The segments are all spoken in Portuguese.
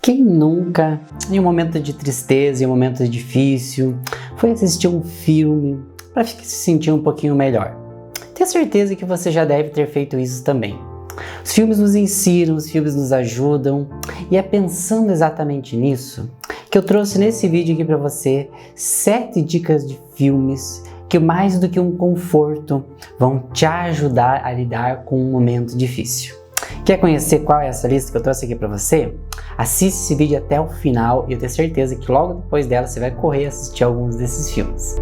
Quem nunca, em um momento de tristeza, em um momento difícil, foi assistir um filme para se sentir um pouquinho melhor? Tenho certeza que você já deve ter feito isso também. Os filmes nos ensinam, os filmes nos ajudam, e é pensando exatamente nisso que eu trouxe nesse vídeo aqui para você 7 dicas de filmes que, mais do que um conforto, vão te ajudar a lidar com um momento difícil. Quer conhecer qual é essa lista que eu trouxe aqui para você? Assiste esse vídeo até o final e eu tenho certeza que logo depois dela você vai correr e assistir alguns desses filmes.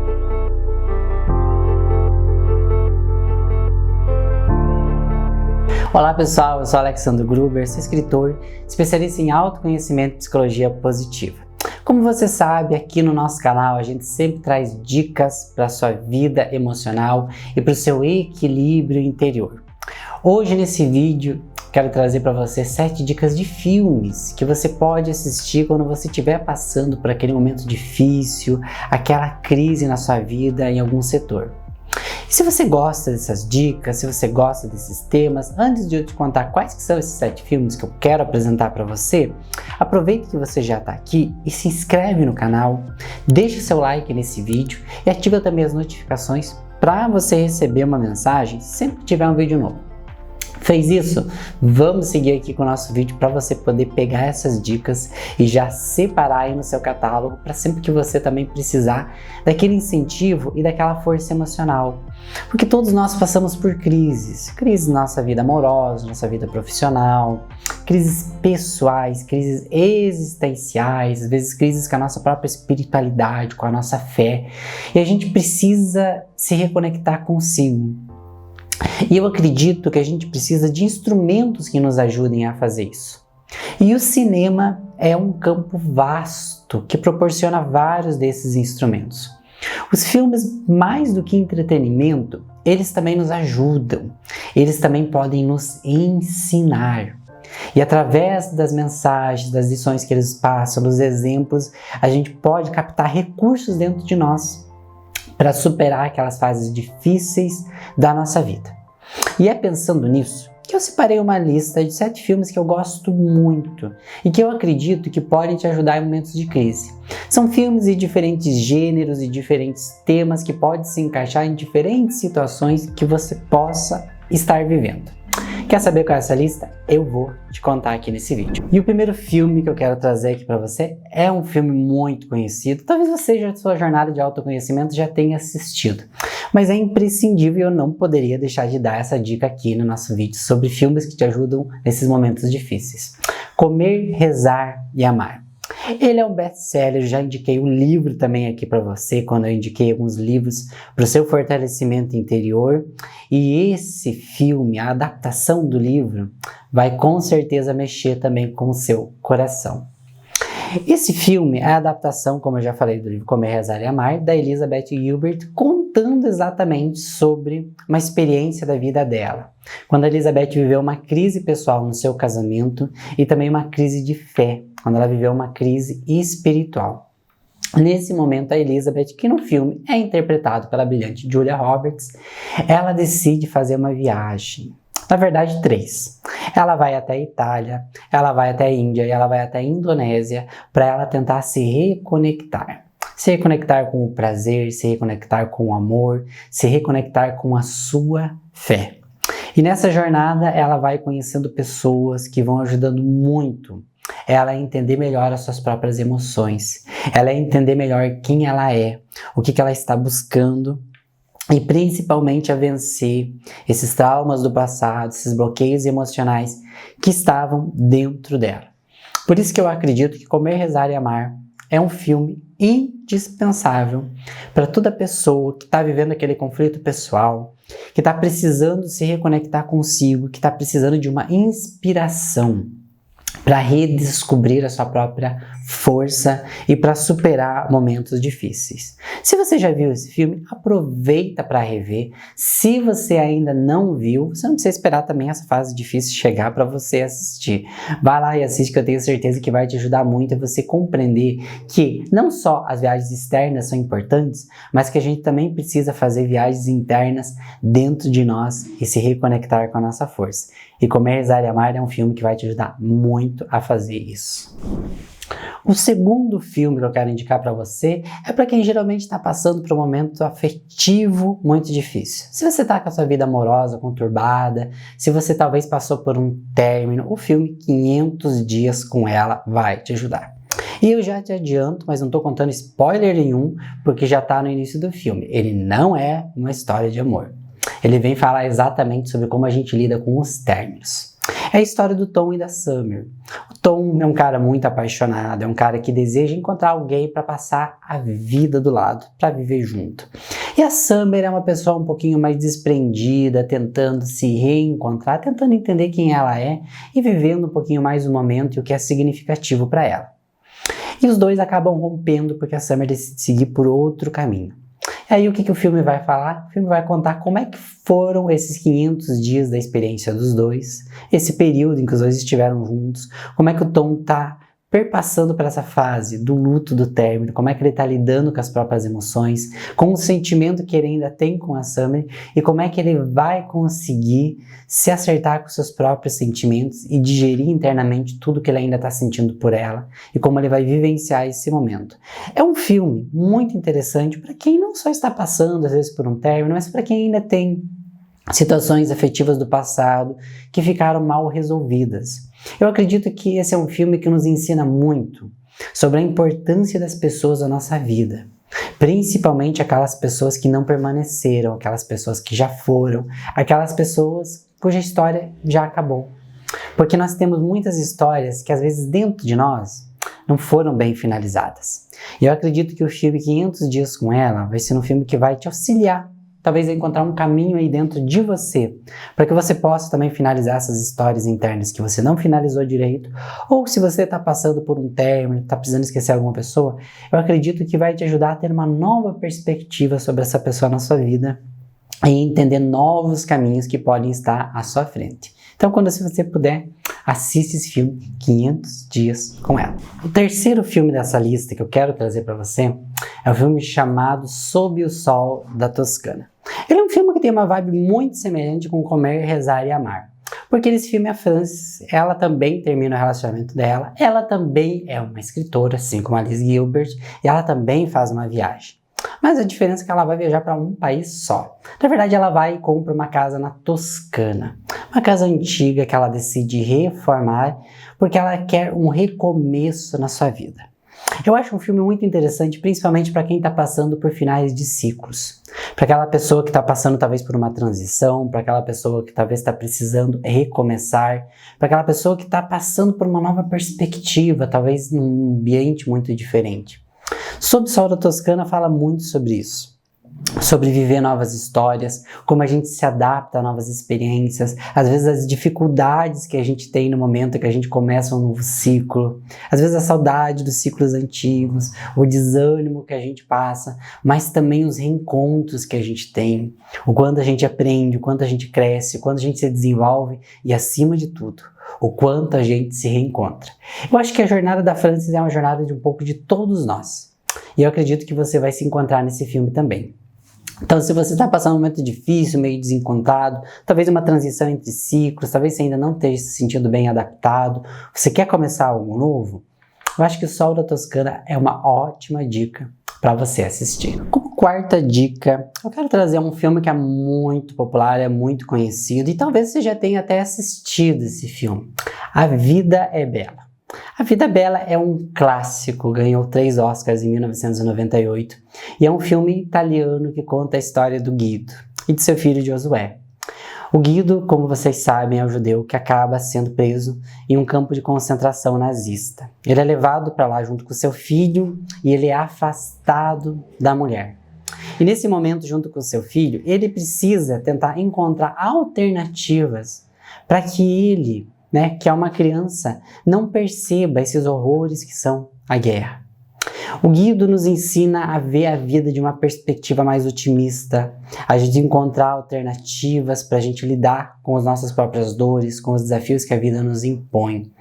Olá pessoal, eu sou Alexandre Gruber, sou escritor, especialista em autoconhecimento e psicologia positiva. Como você sabe, aqui no nosso canal a gente sempre traz dicas para a sua vida emocional e para o seu equilíbrio interior. Hoje nesse vídeo quero trazer para você 7 dicas de filmes que você pode assistir quando você estiver passando por aquele momento difícil, aquela crise na sua vida em algum setor. E se você gosta dessas dicas, se você gosta desses temas, antes de eu te contar quais que são esses 7 filmes que eu quero apresentar para você, aproveite que você já está aqui e se inscreve no canal, deixe seu like nesse vídeo e ativa também as notificações para você receber uma mensagem sempre que tiver um vídeo novo. Fez isso? Vamos seguir aqui com o nosso vídeo para você poder pegar essas dicas e já separar aí no seu catálogo para sempre que você também precisar daquele incentivo e daquela força emocional. Porque todos nós passamos por crises na nossa vida amorosa, nossa vida profissional, crises pessoais, crises existenciais, às vezes crises com a nossa própria espiritualidade, com a nossa fé, e a gente precisa se reconectar consigo. E eu acredito que a gente precisa de instrumentos que nos ajudem a fazer isso. E o cinema é um campo vasto que proporciona vários desses instrumentos. Os filmes, mais do que entretenimento, eles também nos ajudam. Eles também podem nos ensinar. E através das mensagens, das lições que eles passam, dos exemplos, a gente pode captar recursos dentro de nós para superar aquelas fases difíceis da nossa vida. E é pensando nisso que eu separei uma lista de 7 filmes que eu gosto muito e que eu acredito que podem te ajudar em momentos de crise. São filmes de diferentes gêneros e diferentes temas que podem se encaixar em diferentes situações que você possa estar vivendo. Quer saber qual é essa lista? Eu vou te contar aqui nesse vídeo. E o primeiro filme que eu quero trazer aqui para você é um filme muito conhecido. Talvez você já, na sua jornada de autoconhecimento, já tenha assistido. Mas é imprescindível e eu não poderia deixar de dar essa dica aqui no nosso vídeo sobre filmes que te ajudam nesses momentos difíceis. Comer, Rezar e Amar. Ele é um best-seller, já indiquei um livro também aqui para você, quando eu indiquei alguns livros para o seu fortalecimento interior. E esse filme, a adaptação do livro, vai com certeza mexer também com o seu coração. Esse filme é a adaptação, como eu já falei, do livro Comer, Rezar e Amar, da Elizabeth Gilbert, contando exatamente sobre uma experiência da vida dela. Quando a Elizabeth viveu uma crise pessoal no seu casamento e também uma crise de fé, quando ela viveu uma crise espiritual. Nesse momento, a Elizabeth, que no filme é interpretado pela brilhante Julia Roberts, ela decide fazer uma viagem. Na verdade, 3. Ela vai até a Itália, ela vai até a Índia e ela vai até a Indonésia para ela tentar se reconectar. Se reconectar com o prazer, se reconectar com o amor, se reconectar com a sua fé. E nessa jornada ela vai conhecendo pessoas que vão ajudando muito ela a entender melhor as suas próprias emoções, ela a entender melhor quem ela é, o que ela está buscando e principalmente a vencer esses traumas do passado, esses bloqueios emocionais que estavam dentro dela. Por isso que eu acredito que Comer, Rezar e Amar é um filme indispensável para toda pessoa que está vivendo aquele conflito pessoal, que está precisando se reconectar consigo, que está precisando de uma inspiração para redescobrir a sua própria força e para superar momentos difíceis. Se você já viu esse filme, aproveita para rever. Se você ainda não viu, você não precisa esperar também essa fase difícil chegar para você assistir. Vai lá e assiste, que eu tenho certeza que vai te ajudar muito a você compreender que não só as viagens externas são importantes, mas que a gente também precisa fazer viagens internas dentro de nós e se reconectar com a nossa força. E Comer, Rezar e Amar é um filme que vai te ajudar muito a fazer isso. O segundo filme que eu quero indicar para você é para quem geralmente está passando por um momento afetivo muito difícil. Se você está com a sua vida amorosa conturbada, se você talvez passou por um término, o filme 500 Dias com Ela vai te ajudar. E eu já te adianto, mas não estou contando spoiler nenhum, porque já está no início do filme. Ele não é uma história de amor. Ele vem falar exatamente sobre como a gente lida com os términos. É a história do Tom e da Summer. O Tom é um cara muito apaixonado, é um cara que deseja encontrar alguém para passar a vida do lado, para viver junto. E a Summer é uma pessoa um pouquinho mais desprendida, tentando se reencontrar, tentando entender quem ela é e vivendo um pouquinho mais o momento e o que é significativo para ela. E os dois acabam rompendo porque a Summer decide seguir por outro caminho. E aí o que o filme vai falar? O filme vai contar como é que foram esses 500 dias da experiência dos dois, esse período em que os dois estiveram juntos, como é que o Tom está perpassando por essa fase do luto, do término, como é que ele está lidando com as próprias emoções, com o sentimento que ele ainda tem com a Summer e como é que ele vai conseguir se acertar com seus próprios sentimentos e digerir internamente tudo que ele ainda está sentindo por ela e como ele vai vivenciar esse momento. É um filme muito interessante para quem não só está passando às vezes por um término, mas para quem ainda tem situações afetivas do passado que ficaram mal resolvidas. Eu acredito que esse é um filme que nos ensina muito sobre a importância das pessoas na nossa vida, principalmente aquelas pessoas que não permaneceram, aquelas pessoas que já foram, aquelas pessoas cuja história já acabou. Porque nós temos muitas histórias que às vezes dentro de nós não foram bem finalizadas. E eu acredito que o filme 500 Dias com Ela vai ser um filme que vai te auxiliar talvez encontrar um caminho aí dentro de você, para que você possa também finalizar essas histórias internas que você não finalizou direito, ou se você está passando por um término, está precisando esquecer alguma pessoa, eu acredito que vai te ajudar a ter uma nova perspectiva sobre essa pessoa na sua vida e entender novos caminhos que podem estar à sua frente. Então, quando você puder, assiste esse filme 500 Dias com Ela. O terceiro filme dessa lista que eu quero trazer para você é um filme chamado Sob o Sol da Toscana. Ele é um filme que tem uma vibe muito semelhante com Comer, Rezar e Amar. Porque nesse filme a Frances, ela também termina o relacionamento dela, ela também é uma escritora, assim como a Liz Gilbert, e ela também faz uma viagem. Mas a diferença é que ela vai viajar para um país só. Na verdade, ela vai e compra uma casa na Toscana. Uma casa antiga que ela decide reformar porque ela quer um recomeço na sua vida. Eu acho um filme muito interessante, principalmente para quem está passando por finais de ciclos. Para aquela pessoa que está passando talvez por uma transição, para aquela pessoa que talvez está precisando recomeçar, para aquela pessoa que está passando por uma nova perspectiva, talvez num ambiente muito diferente. Sob o Sol da Toscana fala muito sobre isso. Sobre viver novas histórias, como a gente se adapta a novas experiências, às vezes as dificuldades que a gente tem no momento que a gente começa um novo ciclo, às vezes a saudade dos ciclos antigos, o desânimo que a gente passa, mas também os reencontros que a gente tem, o quanto a gente aprende, o quanto a gente cresce, o quanto a gente se desenvolve e, acima de tudo, o quanto a gente se reencontra. Eu acho que a jornada da Frances é uma jornada de um pouco de todos nós. E eu acredito que você vai se encontrar nesse filme também. Então, se você está passando um momento difícil, meio desencontrado, talvez uma transição entre ciclos, talvez você ainda não esteja se sentindo bem adaptado, você quer começar algo novo, eu acho que o Sol da Toscana é uma ótima dica para você assistir. Como quarta dica, eu quero trazer um filme que é muito popular, é muito conhecido e talvez você já tenha até assistido esse filme. A Vida é Bela. A Vida é Bela é um clássico, ganhou 3 Oscars em 1998 e é um filme italiano que conta a história do Guido e de seu filho Josué. O Guido, como vocês sabem, é um judeu que acaba sendo preso em um campo de concentração nazista. Ele é levado para lá junto com seu filho e ele é afastado da mulher. E nesse momento, junto com seu filho, ele precisa tentar encontrar alternativas para que ele, que é uma criança, não perceba esses horrores que são a guerra. O Guido nos ensina a ver a vida de uma perspectiva mais otimista, a gente encontrar alternativas para a gente lidar com as nossas próprias dores, com os desafios que a vida nos impõe.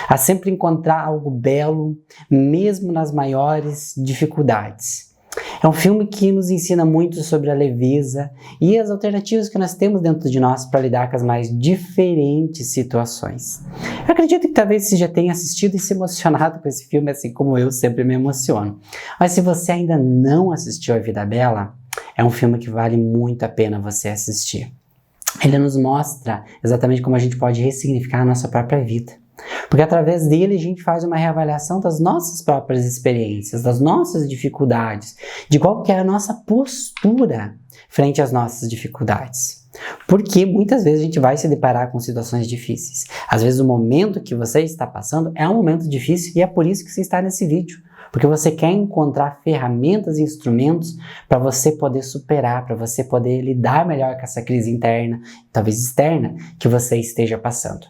A sempre encontrar algo belo, mesmo nas maiores dificuldades. É um filme que nos ensina muito sobre a leveza e as alternativas que nós temos dentro de nós para lidar com as mais diferentes situações. Eu acredito que talvez você já tenha assistido e se emocionado com esse filme, assim como eu sempre me emociono. Mas se você ainda não assistiu A Vida Bela, é um filme que vale muito a pena você assistir. Ele nos mostra exatamente como a gente pode ressignificar a nossa própria vida. Porque através dele a gente faz uma reavaliação das nossas próprias experiências, das nossas dificuldades, de qual que é a nossa postura frente às nossas dificuldades. Porque muitas vezes a gente vai se deparar com situações difíceis. Às vezes o momento que você está passando é um momento difícil e é por isso que você está nesse vídeo. Porque você quer encontrar ferramentas e instrumentos para você poder superar, para você poder lidar melhor com essa crise interna, talvez externa, que você esteja passando.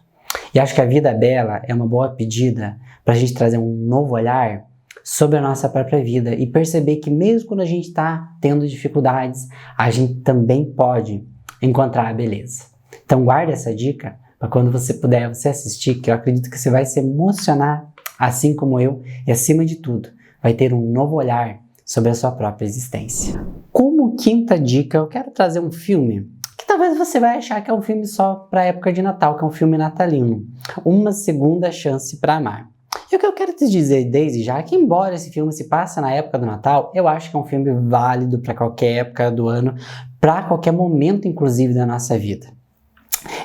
E acho que A Vida Bela é uma boa pedida para a gente trazer um novo olhar sobre a nossa própria vida e perceber que mesmo quando a gente está tendo dificuldades, a gente também pode encontrar a beleza. Então guarda essa dica para quando você puder você assistir, que eu acredito que você vai se emocionar, assim como eu, e acima de tudo, vai ter um novo olhar sobre a sua própria existência. Como quinta dica, eu quero trazer um filme talvez você vai achar que é um filme só para a época de Natal, que é um filme natalino. Uma Segunda Chance para Amar. E o que eu quero te dizer desde já é que, embora esse filme se passe na época do Natal, eu acho que é um filme válido para qualquer época do ano, para qualquer momento, inclusive, da nossa vida.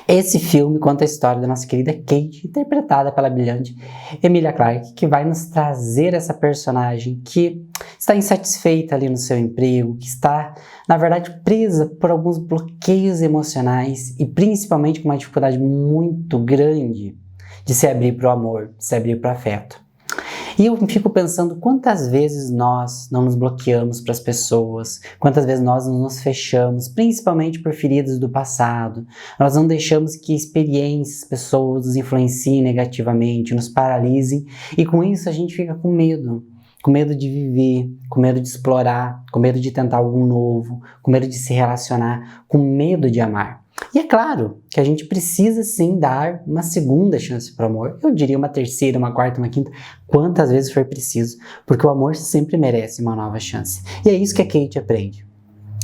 Esse filme conta a história da nossa querida Kate, interpretada pela brilhante Emilia Clarke, que vai nos trazer essa personagem que está insatisfeita ali no seu emprego, que está, na verdade, presa por alguns bloqueios emocionais e principalmente com uma dificuldade muito grande de se abrir para o amor, de se abrir para o afeto. E eu fico pensando quantas vezes nós não nos bloqueamos para as pessoas, quantas vezes nós não nos fechamos, principalmente por feridas do passado. Nós não deixamos que experiências, pessoas nos influenciem negativamente, nos paralisem, e com isso a gente fica com medo de viver, com medo de explorar, com medo de tentar algo novo, com medo de se relacionar, com medo de amar. E é claro que a gente precisa sim dar uma segunda chance para o amor. Eu diria uma terceira, uma quarta, uma quinta, quantas vezes for preciso, porque o amor sempre merece uma nova chance. E é isso que a Kate aprende.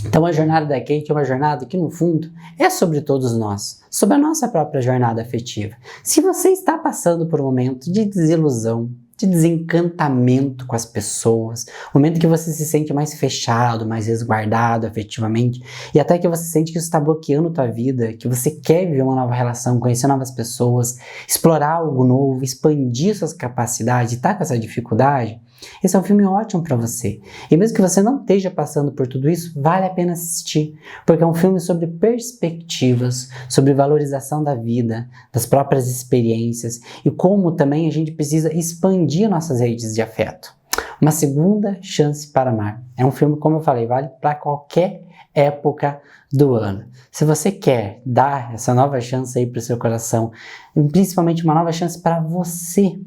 Então a jornada da Kate é uma jornada que, no fundo, é sobre todos nós, sobre a nossa própria jornada afetiva. Se você está passando por um momento de desilusão, de desencantamento com as pessoas, momento que você se sente mais fechado, mais resguardado afetivamente, e até que você sente que isso está bloqueando a tua vida, que você quer viver uma nova relação, conhecer novas pessoas, explorar algo novo, expandir suas capacidades, e tá com essa dificuldade, esse é um filme ótimo para você. E mesmo que você não esteja passando por tudo isso, vale a pena assistir, porque é um filme sobre perspectivas, sobre valorização da vida, das próprias experiências e como também a gente precisa expandir nossas redes de afeto. Uma Segunda Chance para Amar. É um filme, como eu falei, vale para qualquer época do ano. Se você quer dar essa nova chance aí para o seu coração, e principalmente uma nova chance para você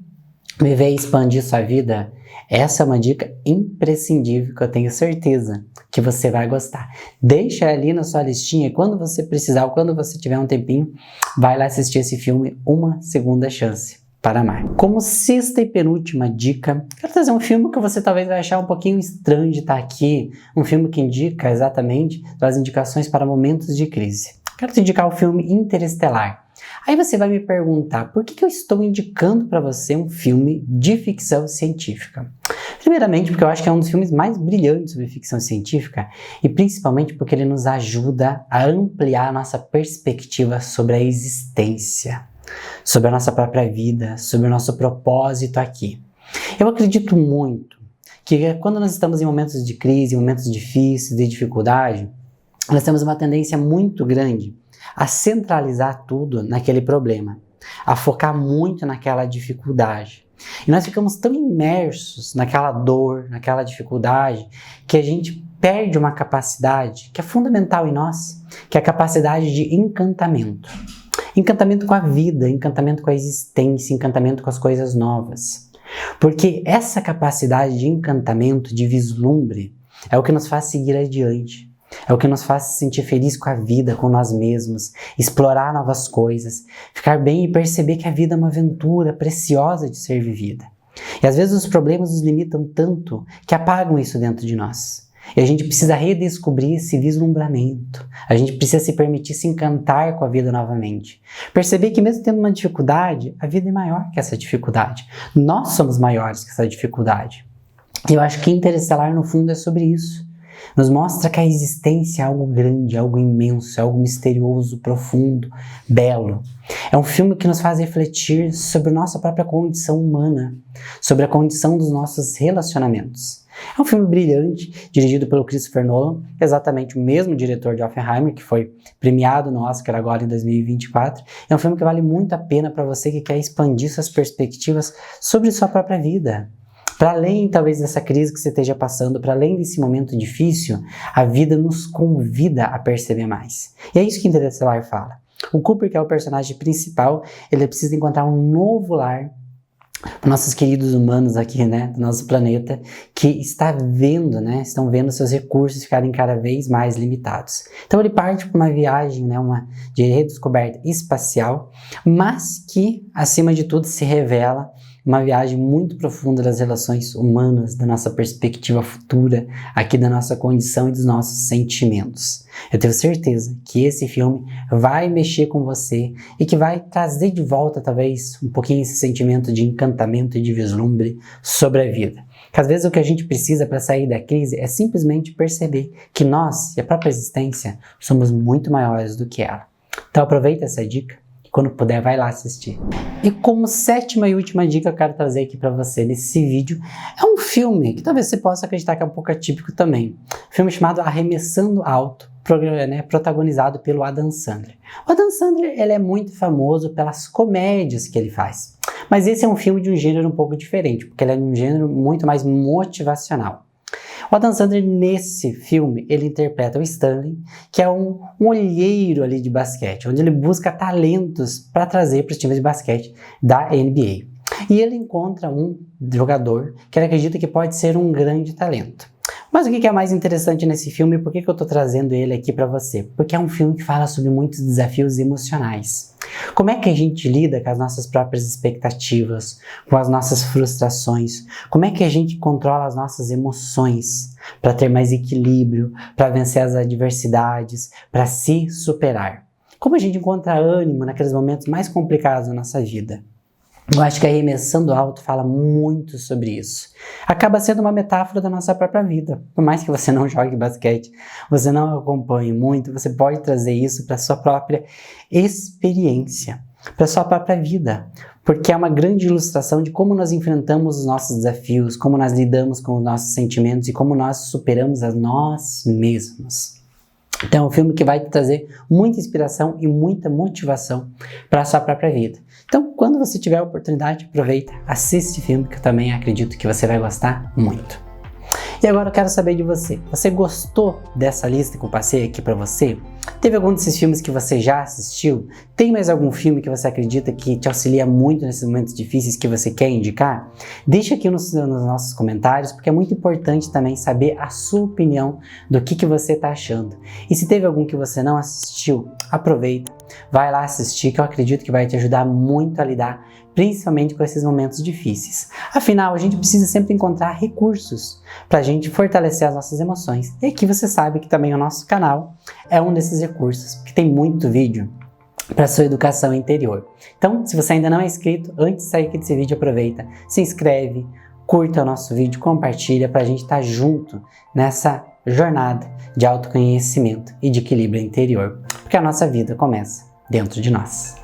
viver e expandir sua vida, essa é uma dica imprescindível que eu tenho certeza que você vai gostar. Deixa ali na sua listinha e quando você precisar ou quando você tiver um tempinho, vai lá assistir esse filme Uma Segunda Chance para Amar. Como sexta e penúltima dica, quero trazer um filme que você talvez vai achar um pouquinho estranho de estar aqui, um filme que indica exatamente, traz indicações para momentos de crise. Quero te indicar o filme Interestelar. Aí você vai me perguntar, por que eu estou indicando para você um filme de ficção científica? Primeiramente, porque eu acho que é um dos filmes mais brilhantes sobre ficção científica e principalmente porque ele nos ajuda a ampliar a nossa perspectiva sobre a existência, sobre a nossa própria vida, sobre o nosso propósito aqui. Eu acredito muito que quando nós estamos em momentos de crise, em momentos difíceis, de dificuldade, nós temos uma tendência muito grande a centralizar tudo naquele problema, a focar muito naquela dificuldade. E nós ficamos tão imersos naquela dor, naquela dificuldade, que a gente perde uma capacidade que é fundamental em nós, que é a capacidade de encantamento. Encantamento com a vida, encantamento com a existência, encantamento com as coisas novas. Porque essa capacidade de encantamento, de vislumbre, é o que nos faz seguir adiante. É o que nos faz se sentir feliz com a vida, com nós mesmos, explorar novas coisas, ficar bem e perceber que a vida é uma aventura preciosa de ser vivida. E às vezes os problemas nos limitam tanto que apagam isso dentro de nós. E a gente precisa redescobrir esse vislumbramento. A gente precisa se permitir se encantar com a vida novamente. Perceber que mesmo tendo uma dificuldade, a vida é maior que essa dificuldade. Nós somos maiores que essa dificuldade. E eu acho que Interestelar, no fundo, é sobre isso. Nos mostra que a existência é algo grande, algo imenso, algo misterioso, profundo, belo. É um filme que nos faz refletir sobre a nossa própria condição humana, sobre a condição dos nossos relacionamentos. É um filme brilhante, dirigido pelo Christopher Nolan, exatamente o mesmo diretor de Oppenheimer, que foi premiado no Oscar agora em 2024. É um filme que vale muito a pena para você que quer expandir suas perspectivas sobre sua própria vida. Para além, talvez, dessa crise que você esteja passando, para além desse momento difícil, a vida nos convida a perceber mais. E é isso que Interestelar fala. O Cooper, que é o personagem principal, ele precisa encontrar um novo lar para nossos queridos humanos aqui, do nosso planeta, que estão vendo seus recursos ficarem cada vez mais limitados. Então ele parte para uma viagem, de redescoberta espacial, mas que, acima de tudo, se revela uma viagem muito profunda das relações humanas, da nossa perspectiva futura, aqui da nossa condição e dos nossos sentimentos. Eu tenho certeza que esse filme vai mexer com você e que vai trazer de volta, talvez, um pouquinho esse sentimento de encantamento e de vislumbre sobre a vida. Que às vezes o que a gente precisa para sair da crise é simplesmente perceber que nós e a própria existência somos muito maiores do que ela. Então aproveita essa dica. Quando puder, vai lá assistir. E como sétima e última dica eu quero trazer aqui para você nesse vídeo, é um filme que talvez você possa acreditar que é um pouco atípico também. Um filme chamado Arremessando Alto, protagonizado pelo Adam Sandler. O Adam Sandler, ele é muito famoso pelas comédias que ele faz. Mas esse é um filme de um gênero um pouco diferente, porque ele é de um gênero muito mais motivacional. O Adam Sandler, nesse filme, ele interpreta o Stanley, que é um olheiro ali de basquete, onde ele busca talentos para trazer para os times de basquete da NBA. E ele encontra um jogador que ele acredita que pode ser um grande talento. Mas o que é mais interessante nesse filme e por que eu estou trazendo ele aqui para você? Porque é um filme que fala sobre muitos desafios emocionais. Como é que a gente lida com as nossas próprias expectativas, com as nossas frustrações? Como é que a gente controla as nossas emoções para ter mais equilíbrio, para vencer as adversidades, para se superar? Como a gente encontra ânimo naqueles momentos mais complicados da nossa vida? Eu acho que Arremessando Alto fala muito sobre isso. Acaba sendo uma metáfora da nossa própria vida. Por mais que você não jogue basquete, você não acompanhe muito, você pode trazer isso para a sua própria experiência, para a sua própria vida. Porque é uma grande ilustração de como nós enfrentamos os nossos desafios, como nós lidamos com os nossos sentimentos e como nós superamos a nós mesmos. Então é um filme que vai te trazer muita inspiração e muita motivação para a sua própria vida. Então, quando você tiver a oportunidade, aproveita, assiste esse filme que eu também acredito que você vai gostar muito. E agora eu quero saber de você. Você gostou dessa lista que eu passei aqui para você? Teve algum desses filmes que você já assistiu? Tem mais algum filme que você acredita que te auxilia muito nesses momentos difíceis que você quer indicar? Deixa aqui nos nossos comentários, porque é muito importante também saber a sua opinião do que você está achando. E se teve algum que você não assistiu, aproveita, vai lá assistir, que eu acredito que vai te ajudar muito a lidar, principalmente com esses momentos difíceis. Afinal, a gente precisa sempre encontrar recursos para a gente fortalecer as nossas emoções. E aqui você sabe que também o nosso canal é um desses recursos, porque tem muito vídeo para sua educação interior. Então, se você ainda não é inscrito, antes de sair aqui desse vídeo, aproveita, se inscreve, curta o nosso vídeo, compartilha para a gente estar junto nessa jornada de autoconhecimento e de equilíbrio interior, porque a nossa vida começa dentro de nós.